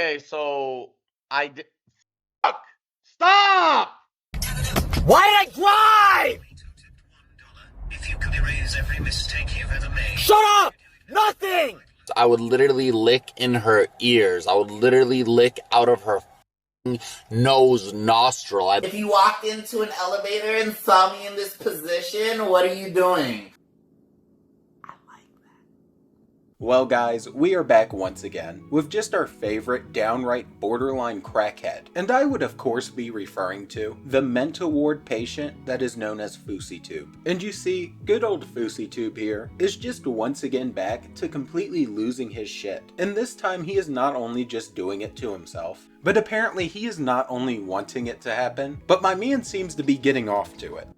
Okay, so I did. Fuck! Stop! Why did I drive? If you could erase every mistake you've ever made. Shut up! Nothing! I would literally lick in her ears. I would literally lick out of her nose nostril. If you walked into an elevator and saw me in this position, what are you doing? Well guys, we are back once again with just our favorite downright borderline crackhead, and I would of course be referring to the mental ward patient that is known as FouseyTube. And you see, good old FouseyTube here is just once again back to completely losing his shit. And this time he is not only just doing it to himself, but apparently he is not only wanting it to happen, but my man seems to be getting off to it.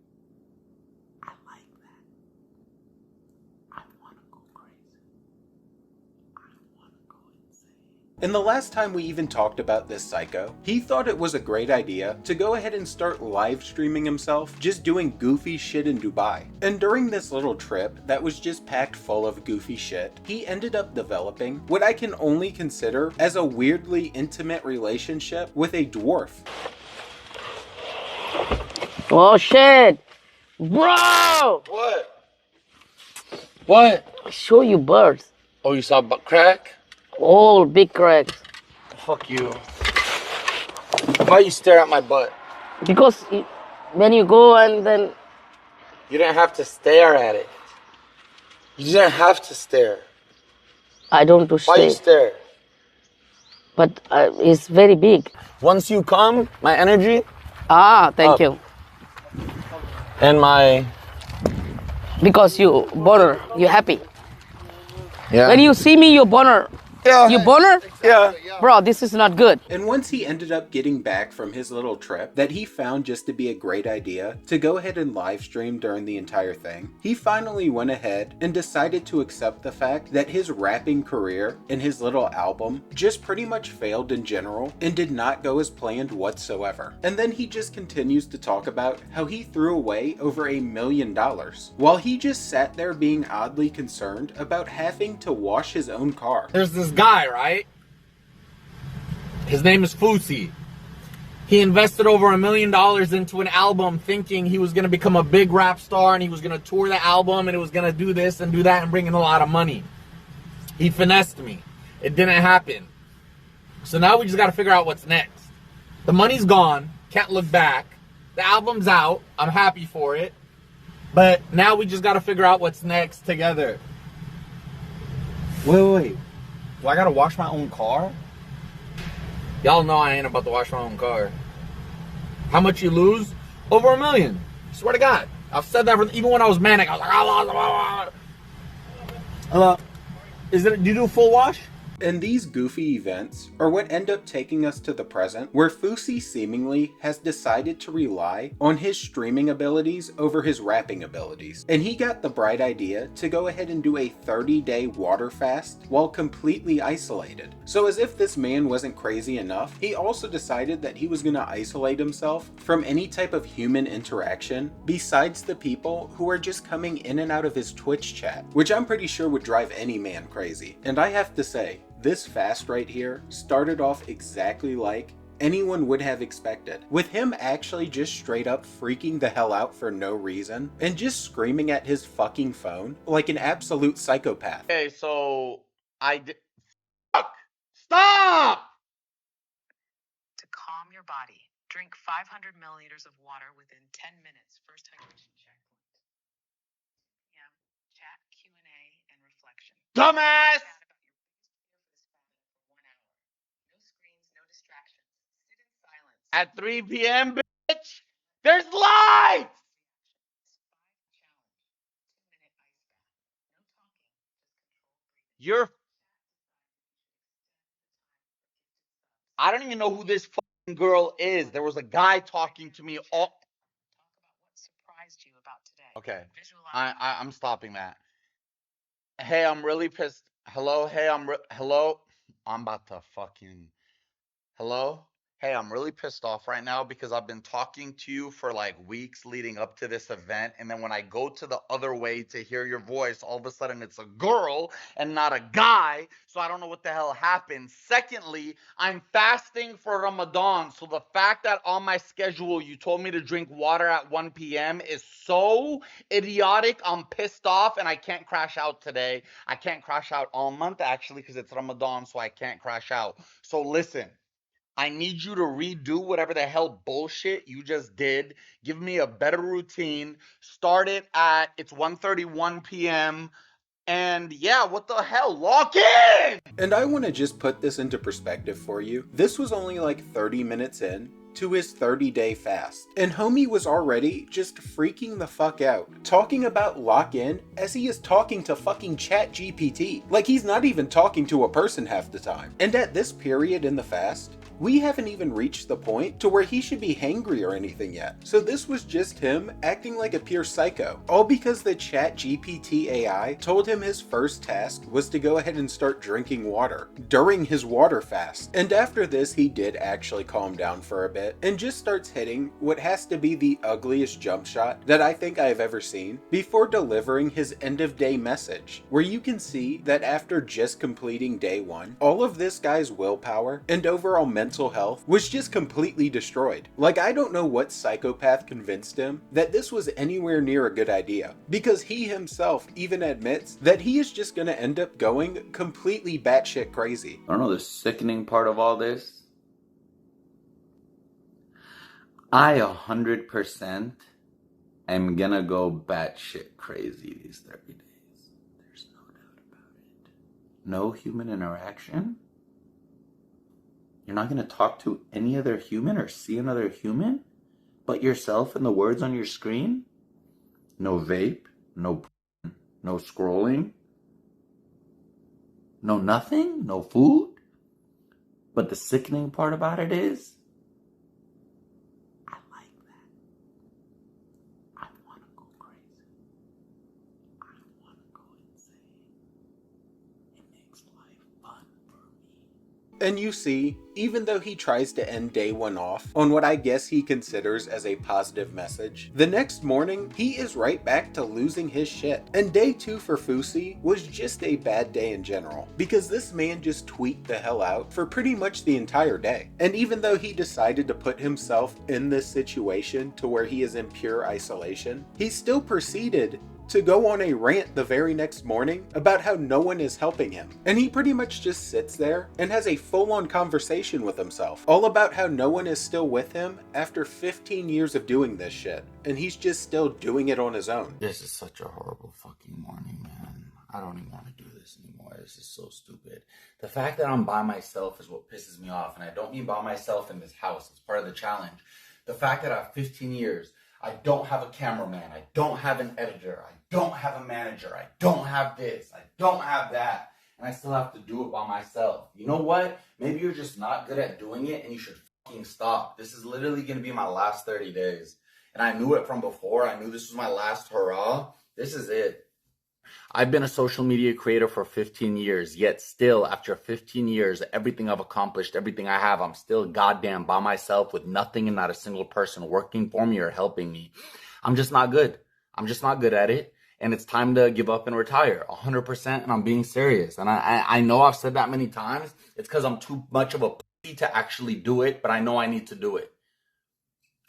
And the last time we even talked about this psycho, he thought it was a great idea to go ahead and start live streaming himself just doing goofy shit in Dubai. And during this little trip that was just packed full of goofy shit, he ended up developing what I can only consider as a weirdly intimate relationship with a dwarf. Oh shit! Bro! What? What? I show you birds. Oh, you saw butt crack? All big cracks. Fuck you. Why you stare at my butt? Because when you go and then... You didn't have to stare at it. You didn't have to stare. I don't do Why you stare? But it's very big. Once you come, my energy... Thank you. And my... Because you boner, you happy. Yeah. When you see me, you boner. Yeah. You boner? Yeah. Bro, this is not good. And once he ended up getting back from his little trip that he found just to be a great idea to go ahead and live stream during the entire thing, he finally went ahead and decided to accept the fact that his rapping career and his little album just pretty much failed in general and did not go as planned whatsoever. And then he just continues to talk about how he threw away over $1 million while he just sat there being oddly concerned about having to wash his own car. There's this guy, right? His name is Fousey. He invested over $1 million into an album thinking he was going to become a big rap star and he was going to tour the album and it was going to do this and do that and bring in a lot of money. He finessed me. It didn't happen. So now we just got to figure out what's next. The money's gone. Can't look back. The album's out. I'm happy for it. But now we just got to figure out what's next together. Wait. Do I got to wash my own car? Y'all know I ain't about to wash my own car. How much you lose? Over $1 million. Swear to God. I've said that even when I was manic. I was like, hello. Do you do full wash? And these goofy events are what end up taking us to the present, where Fousey seemingly has decided to rely on his streaming abilities over his rapping abilities. And he got the bright idea to go ahead and do a 30-day water fast while completely isolated. So as if this man wasn't crazy enough, he also decided that he was going to isolate himself from any type of human interaction besides the people who are just coming in and out of his Twitch chat, which I'm pretty sure would drive any man crazy. And I have to say, this fast right here started off exactly like anyone would have expected, with him actually just straight up freaking the hell out for no reason and just screaming at his fucking phone like an absolute psychopath. Okay, so I did. Fuck! Stop! To calm your body, drink 500 milliliters of water within 10 minutes. First hydration checkpoint. Yeah, chat, Q&A, and reflection. Dumbass! At 3 p.m., bitch, there's lights! I don't even know who this fucking girl is. There was a guy talking to me all... Talk about what surprised you about today. Okay, I'm stopping that. Hey, I'm really pissed. Hello? Hey, hello? I'm about to fucking... Hello? Hey, I'm really pissed off right now because I've been talking to you for like weeks leading up to this event. And then when I go to the other way to hear your voice, all of a sudden it's a girl and not a guy. So I don't know what the hell happened. Secondly, I'm fasting for Ramadan. So the fact that on my schedule you told me to drink water at 1 p.m. is so idiotic. I'm pissed off and I can't crash out today. I can't crash out all month actually because it's Ramadan. So I can't crash out. So listen. I need you to redo whatever the hell bullshit you just did. Give me a better routine. Start it at it's 1:31 p.m. And yeah, what the hell? Lock in! And I want to just put this into perspective for you. This was only like 30 minutes in to his 30-day fast. And homie was already just freaking the fuck out, talking about lock in as he is talking to fucking Chat GPT. Like he's not even talking to a person half the time. And at this period in the fast, we haven't even reached the point to where he should be hangry or anything yet. So this was just him acting like a pure psycho. All because the Chat GPT AI told him his first task was to go ahead and start drinking water during his water fast. And after this, he did actually calm down for a bit and just starts hitting what has to be the ugliest jump shot that I think I've ever seen before delivering his end of day message, where you can see that after just completing day one, all of this guy's willpower and overall mental health was just completely destroyed. Like, I don't know what psychopath convinced him that this was anywhere near a good idea, because he himself even admits that he is just gonna end up going completely batshit crazy. I don't know the sickening part of all this. I 100% am gonna go batshit crazy these 30 days. There's no doubt about it. No human interaction? You're not going to talk to any other human or see another human but yourself and the words on your screen? No vape, no scrolling, no nothing, no food? But the sickening part about it is, I like that. I want to go crazy. I want to go insane. It makes life fun for me. And you see, even though he tries to end day one off on what I guess he considers as a positive message, the next morning he is right back to losing his shit. And day two for Fousey was just a bad day in general, because this man just tweaked the hell out for pretty much the entire day. And even though he decided to put himself in this situation to where he is in pure isolation, he still proceeded to go on a rant the very next morning about how no one is helping him. And he pretty much just sits there and has a full-on conversation with himself, all about how no one is still with him after 15 years of doing this shit, and he's just still doing it on his own. This is such a horrible fucking morning, man. I don't even want to do this anymore. This is so stupid. The fact that I'm by myself is what pisses me off, and I don't mean by myself in this house. It's part of the challenge. The fact that I have 15 years, I don't have a cameraman, I don't have an editor, I don't have a manager, I don't have this, I don't have that, and I still have to do it by myself. You know what? Maybe you're just not good at doing it and you should fucking stop. This is literally going to be my last 30 days. And I knew it from before. I knew this was my last hurrah. This is it. I've been a social media creator for 15 years, yet still, after 15 years, everything I've accomplished, everything I have, I'm still goddamn by myself with nothing and not a single person working for me or helping me. I'm just not good. I'm just not good at it. And it's time to give up and retire 100%. And I'm being serious. And I know I've said that many times. It's because I'm too much of a pussy to actually do it, but I know I need to do it.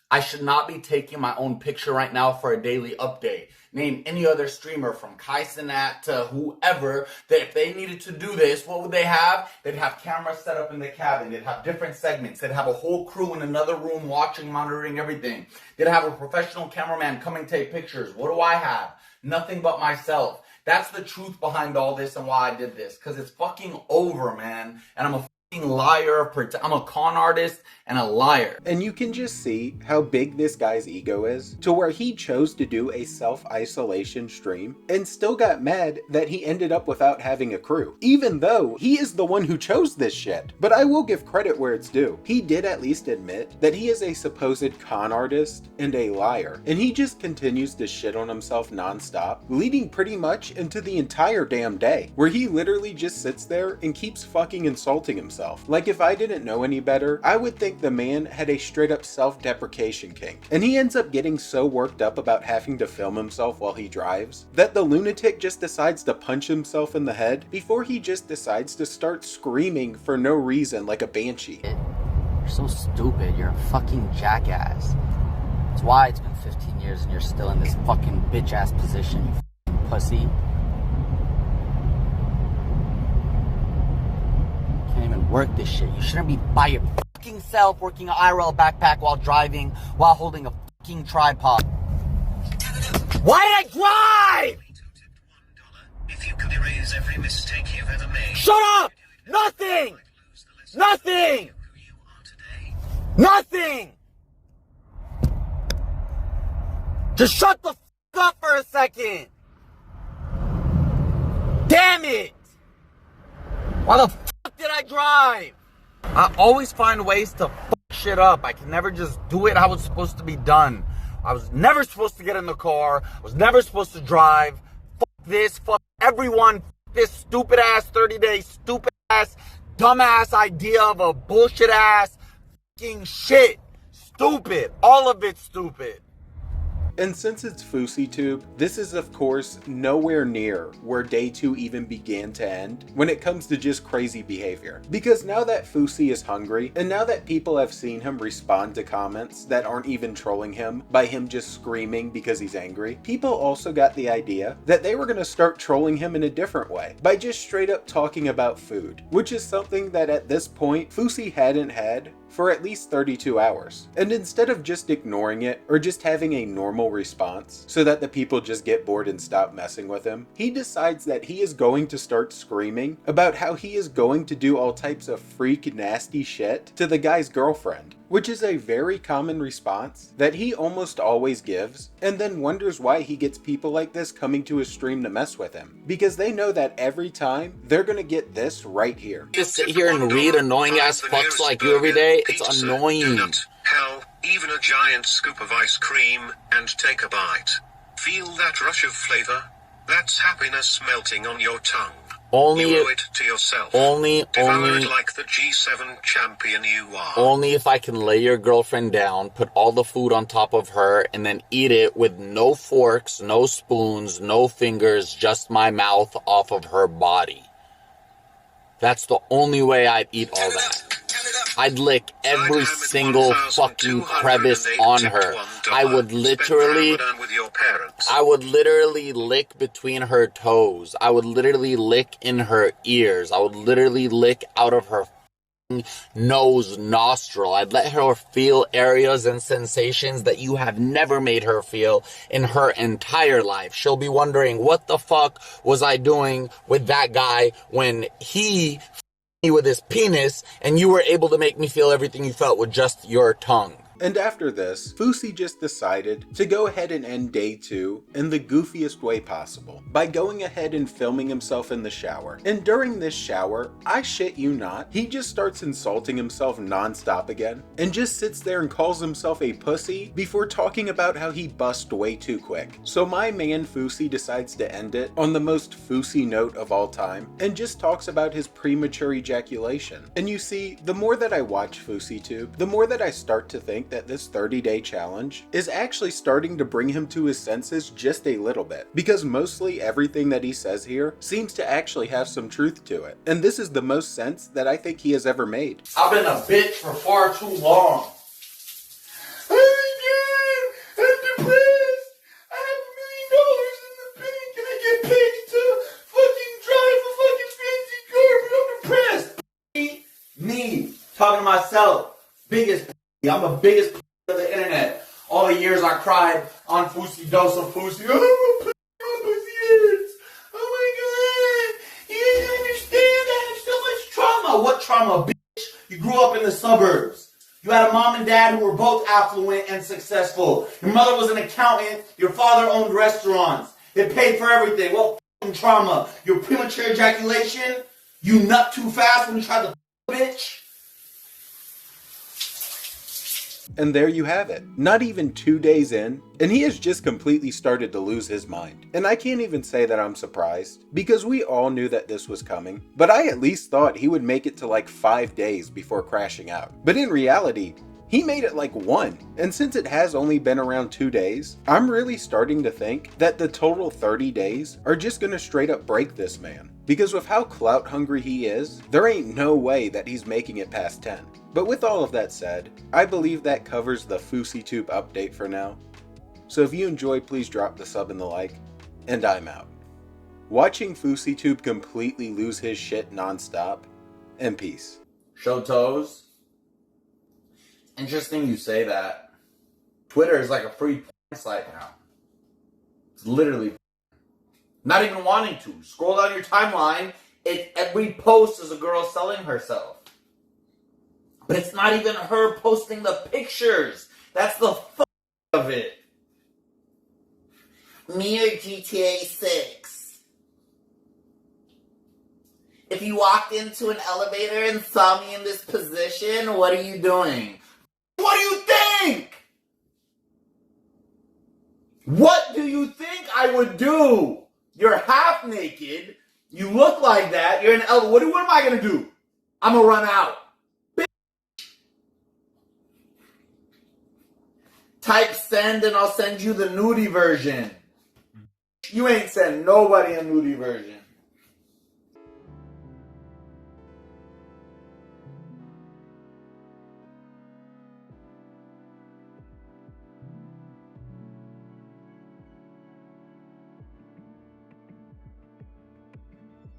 I should not be taking my own picture right now for a daily update. Name any other streamer from Kai Cenat to whoever that if they needed to do this, what would they have? They'd have cameras set up in the cabin. They'd have different segments. They'd have a whole crew in another room watching, monitoring everything. They'd have a professional cameraman coming take pictures. What do I have? Nothing but myself. That's the truth behind all this and why I did this. Because it's fucking over, man. And I'm a liar, I'm a con artist and a liar. And you can just see how big this guy's ego is, to where he chose to do a self-isolation stream and still got mad that he ended up without having a crew, even though he is the one who chose this shit. But I will give credit where it's due. He did at least admit that he is a supposed con artist and a liar, and he just continues to shit on himself nonstop, leading pretty much into the entire damn day, where he literally just sits there and keeps fucking insulting himself. himself. Like, if I didn't know any better, I would think the man had a straight up self-deprecation kink. And he ends up getting so worked up about having to film himself while he drives that the lunatic just decides to punch himself in the head before he just decides to start screaming for no reason like a banshee. You're so stupid. You're a fucking jackass. That's why it's been 15 years and you're still in this fucking bitch-ass position, you fucking pussy. Can't even work this shit. You shouldn't be by your fucking self working an IRL backpack while driving, while holding a fucking tripod. Why did I drive? If you could erase every mistake you've ever made. Shut up! Nothing! Nothing! Nothing! Just shut the f*** up for a second! Damn it! Why the f*** did I drive? I always find ways to f*** shit up. I can never just do it how it's supposed to be done. I was never supposed to get in the car. I was never supposed to drive. Fuck this. Fuck everyone. Fuck this stupid ass 30-day stupid ass dumbass idea of a bullshit ass fucking shit. Stupid. All of it stupid. And since it's FouseyTube, this is of course nowhere near where day 2 even began to end when it comes to just crazy behavior. Because now that Fousey is hungry, and now that people have seen him respond to comments that aren't even trolling him by him just screaming because he's angry, people also got the idea that they were going to start trolling him in a different way, by just straight up talking about food, which is something that at this point Fousey hadn't had for at least 32 hours. And instead of just ignoring it or just having a normal response so that the people just get bored and stop messing with him, he decides that he is going to start screaming about how he is going to do all types of freak nasty shit to the guy's girlfriend, which is a very common response that he almost always gives, and then wonders why he gets people like this coming to his stream to mess with him, because they know that every time they're gonna get this right here. Just sit here and read annoying ass fucks like you every day. It's annoying. Hell, even a giant scoop of ice cream, and take a bite. Feel that rush of flavor? That's happiness melting on your tongue. Only you owe it to yourself. Only Devour it like the G7 champion you are. Only if I can lay your girlfriend down, put all the food on top of her, and then eat it with no forks, no spoons, no fingers, just my mouth off of her body. That's the only way I'd eat all that. I'd lick every single fucking crevice on her. I would literally lick between her toes. I would literally lick in her ears. I would literally lick out of her nose, nostril. I'd let her feel areas and sensations that you have never made her feel in her entire life. She'll be wondering, what the fuck was I doing with that guy when he me with his penis and you were able to make me feel everything you felt with just your tongue? And after this, Fousey just decided to go ahead and end day 2 in the goofiest way possible, by going ahead and filming himself in the shower. And during this shower, I shit you not, he just starts insulting himself non-stop again, and just sits there and calls himself a pussy before talking about how he bust way too quick. So my man Fousey decides to end it on the most Fousey note of all time, and just talks about his premature ejaculation. And you see, the more that I watch FouseyTube, the more that I start to think that this 30-day challenge is actually starting to bring him to his senses just a little bit, because mostly everything that he says here seems to actually have some truth to it, and this is the most sense that I think he has ever made. I've been a bitch for far too long. I'm depressed. I have $1 million in the bank and I get paid to fucking drive a fucking fancy car, but I'm depressed. Me, talking to myself, biggest. I'm the biggest of the internet. All the years I cried on Fousey Dose of Fousey. Oh, my pussy hurts. Oh my god. You didn't understand. I have so much trauma. What trauma, bitch? You grew up in the suburbs. You had a mom and dad who were both affluent and successful. Your mother was an accountant. Your father owned restaurants. They paid for everything. What fucking trauma? Your premature ejaculation? You nut too fast when you tried to bitch? And there you have it. Not even 2 days in, and he has just completely started to lose his mind. And I can't even say that I'm surprised, because we all knew that this was coming, but I at least thought he would make it to like 5 days before crashing out. But in reality, he made it like 1, and since it has only been around 2 days, I'm really starting to think that the total 30 days are just gonna straight up break this man. Because with how clout hungry he is, there ain't no way that he's making it past 10. But with all of that said, I believe that covers the FouseyTube update for now. So if you enjoyed, please drop the sub and the like, and I'm out. Watching FouseyTube completely lose his shit non-stop, and peace. Show toes. Interesting you say that. Twitter is like a free porn site now. It's literally not even wanting to. Scroll down your timeline, every post is a girl selling herself. But it's not even her posting the pictures. That's the fuck of it. Me or GTA 6? If you walked into an elevator and saw me in this position, what are you doing? What do you think? What do you think I would do? You're half naked. You look like that. You're in an elevator. What am I going to do? I'm going to run out. Type send and I'll send you the nudie version. You ain't send nobody a nudie version.